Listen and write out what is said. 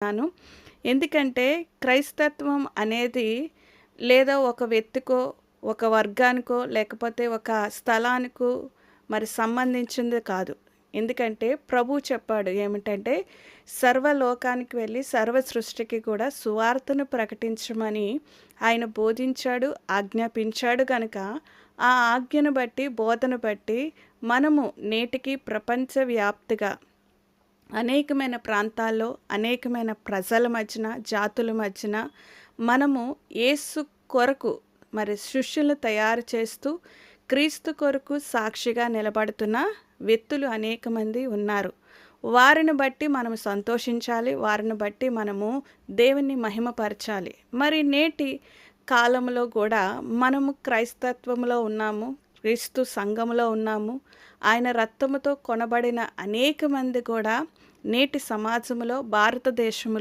నాను. ఎందుకంటే క్రైస్తత్వం అనేది లేదా ఒక వ్యక్తికో, ఒక వర్గానికో, లేకపోతే ఒక స్థలానికో మరి సంబంధించింది కాదు. ఎందుకంటే ప్రభువు చెప్పాడు ఏమిటంటే, సర్వలోకానికి వెళ్ళి సర్వ సృష్టికి కూడా సువార్తను ప్రకటించమని ఆయన బోధించాడు, ఆజ్ఞాపించాడు గనక, ఆ ఆజ్ఞను బట్టి, బోధన బట్టి మనము నేటికి ప్రపంచవ్యాప్తిగా అనేకమైన ప్రాంతాల్లో, అనేకమైన ప్రజల మధ్యన, జాతుల మధ్యన మనము యేసు కొరకు మరి శిష్యులను తయారు చేస్తూ, క్రీస్తు కొరకు సాక్షిగా నిలబడుతున్న వ్యక్తులు అనేక మంది ఉన్నారు. వారిని బట్టి మనము సంతోషించాలి. వారిని బట్టి మనము దేవుని మహిమపరచాలి. మరి నేటి కాలంలో కూడా మనము క్రైస్తత్వంలో ఉన్నాము. క్రీస్తు సంఘములో ఉన్నాము. ఆయన రక్తముతో కొనబడిన అనేక మంది కూడా నేటి సమాజంలో భారతదేశంలో